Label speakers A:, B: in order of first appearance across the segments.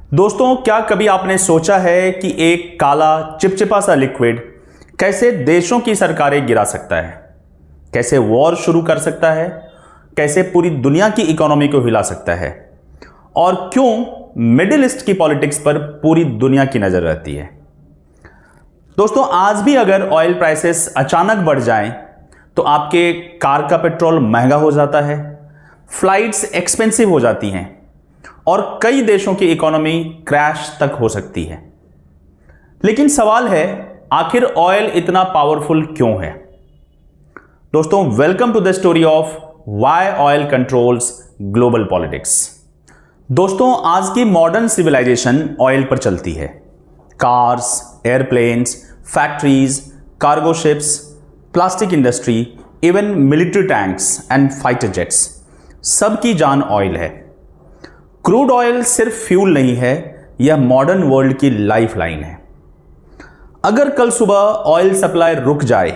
A: दोस्तों, क्या कभी आपने सोचा है कि एक काला चिपचिपा सा लिक्विड कैसे देशों की सरकारें गिरा सकता है, कैसे वॉर शुरू कर सकता है, कैसे पूरी दुनिया की इकोनॉमी को हिला सकता है और क्यों मिडिल ईस्ट की पॉलिटिक्स पर पूरी दुनिया की नजर रहती है। दोस्तों, आज भी अगर ऑयल प्राइसेस अचानक बढ़ जाएं तो आपके कार का पेट्रोल महंगा हो जाता है, फ्लाइट्स एक्सपेंसिव हो जाती हैं और कई देशों की इकोनॉमी क्रैश तक हो सकती है। लेकिन सवाल है, आखिर ऑयल इतना पावरफुल क्यों है? दोस्तों, welcome to the story of why oil controls global politics. दोस्तों, आज की मॉडर्न सिविलाइजेशन ऑयल पर चलती है। Cars, airplanes, factories, cargo ships, plastic industry, even military tanks and fighter jets, सबकी जान ऑयल है। क्रूड ऑयल सिर्फ फ्यूल नहीं है, यह मॉडर्न वर्ल्ड की लाइफ लाइन है। अगर कल सुबह ऑयल सप्लाई रुक जाए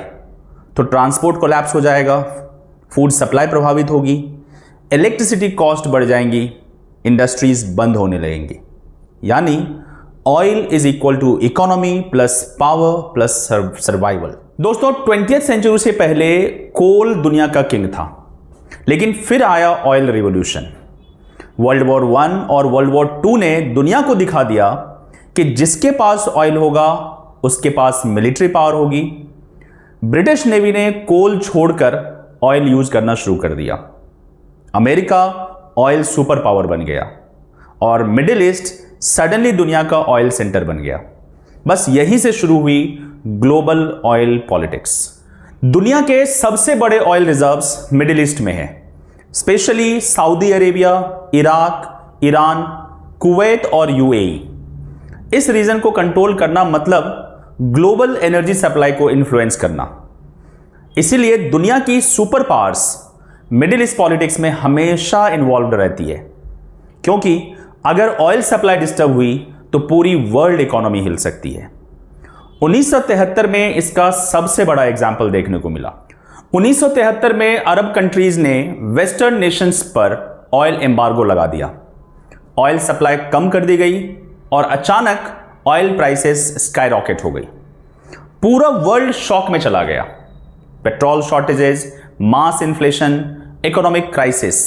A: तो ट्रांसपोर्ट कोलैप्स हो जाएगा, फूड सप्लाई प्रभावित होगी, इलेक्ट्रिसिटी कॉस्ट बढ़ जाएंगी, इंडस्ट्रीज बंद होने लगेंगी। यानी oil is equal to economy plus power plus survival. दोस्तों, 20th सेंचुरी से पहले कोल दुनिया का किंग था, लेकिन फिर आया ऑयल रिवॉल्यूशन। वर्ल्ड वॉर 1 और वर्ल्ड वॉर 2 ने दुनिया को दिखा दिया कि जिसके पास ऑयल होगा उसके पास मिलिट्री पावर होगी। ब्रिटिश नेवी ने कोल छोड़कर ऑयल यूज करना शुरू कर दिया। अमेरिका ऑयल सुपर पावर बन गया और मिडिल ईस्ट सडनली दुनिया का ऑयल सेंटर बन गया। बस यहीं से शुरू हुई ग्लोबल ऑयल पॉलिटिक्स। दुनिया के सबसे बड़े ऑयल रिजर्व्स मिडिल ईस्ट में है, specially Saudi Arabia, Iraq, Iran, Kuwait और यूएई। इस रीजन को कंट्रोल करना मतलब ग्लोबल एनर्जी सप्लाई को इन्फ्लुएंस करना। इसीलिए दुनिया की super powers middle east politics में हमेशा इन्वॉल्व रहती है, क्योंकि अगर ऑयल सप्लाई डिस्टर्ब हुई तो पूरी वर्ल्ड इकोनॉमी हिल सकती है। 1973 में इसका सबसे बड़ा एग्जाम्पल देखने को मिला। 1973 में अरब कंट्रीज ने वेस्टर्न नेशंस पर ऑयल एम्बार्गो लगा दिया। ऑयल सप्लाई कम कर दी गई और अचानक ऑयल प्राइसेस स्काईरॉकेट हो गई। पूरा वर्ल्ड शॉक में चला गया। पेट्रोल शॉर्टेजेस, मास इन्फ्लेशन, इकोनॉमिक क्राइसिस।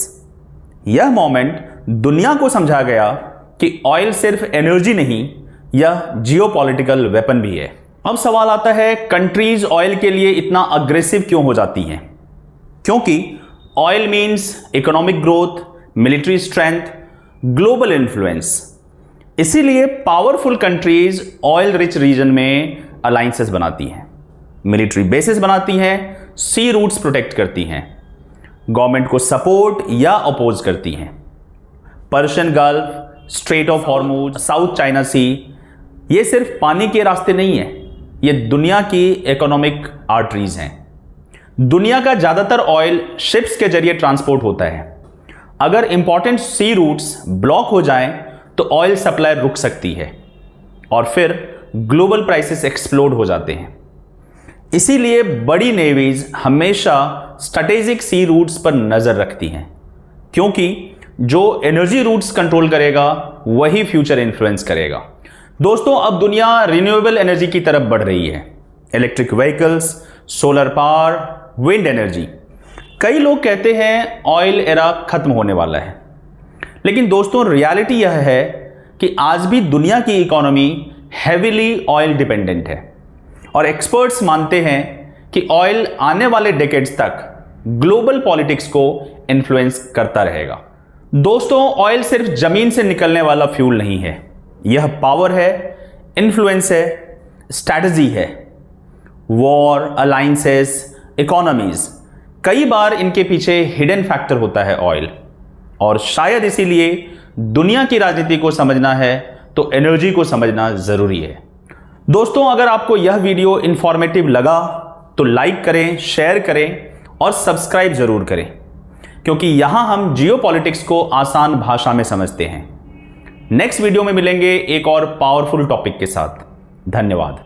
A: यह मोमेंट दुनिया को समझा गया कि ऑयल सिर्फ एनर्जी नहीं, यह जियोपॉलिटिकल वेपन भी है। अब सवाल आता है, कंट्रीज ऑयल के लिए इतना अग्रेसिव क्यों हो जाती हैं? क्योंकि oil means economic growth, military strength, global influence. इसीलिए powerful countries oil rich region में अलायंसेस बनाती हैं, मिलिट्री बेसिस बनाती हैं, सी रूट्स प्रोटेक्ट करती हैं, गवर्नमेंट को सपोर्ट या अपोज करती हैं। Persian Gulf, Strait of Hormuz, South China Sea, ये सिर्फ पानी के रास्ते नहीं है, ये दुनिया की इकोनॉमिक आर्टरीज हैं। दुनिया का ज्यादातर ऑयल शिप्स के जरिए ट्रांसपोर्ट होता है। अगर इंपॉर्टेंट सी रूट्स ब्लॉक हो जाएं तो ऑयल सप्लाई रुक सकती है और फिर ग्लोबल प्राइसेस एक्सप्लोड हो जाते हैं। इसीलिए बड़ी नेवीज हमेशा स्ट्रेटेजिक सी रूट्स पर नजर रखती हैं, क्योंकि जो एनर्जी रूट्स कंट्रोल करेगा वही फ्यूचर इन्फ्लुएंस करेगा। दोस्तों, अब दुनिया रिन्यूएबल एनर्जी की तरफ बढ़ रही है। Electric vehicles, solar power, wind energy. कई लोग कहते हैं ऑयल एरा खत्म होने वाला है, लेकिन दोस्तों रियलिटी यह है कि आज भी दुनिया की इकोनॉमी हेवीली ऑयल डिपेंडेंट है और एक्सपर्ट्स मानते हैं कि ऑयल आने वाले डेकेड्स तक ग्लोबल पॉलिटिक्स को इन्फ्लुएंस करता रहेगा। दोस्तों, ऑयल सिर्फ जमीन से निकलने वाला फ्यूल नहीं है, यह पावर है, इन्फ्लुएंस है, स्ट्रैटेजी है। वॉर, अलायंसेस, इकोनॉमीज, कई बार इनके पीछे हिडन फैक्टर होता है ऑयल। और शायद इसीलिए दुनिया की राजनीति को समझना है तो एनर्जी को समझना जरूरी है। दोस्तों, अगर आपको यह वीडियो इंफॉर्मेटिव लगा तो लाइक करें, शेयर करें और सब्सक्राइब जरूर करें, क्योंकि यहां हम जियोपॉलिटिक्स को आसान भाषा में समझते हैं। नेक्स्ट वीडियो में मिलेंगे एक और पावरफुल टॉपिक के साथ। धन्यवाद।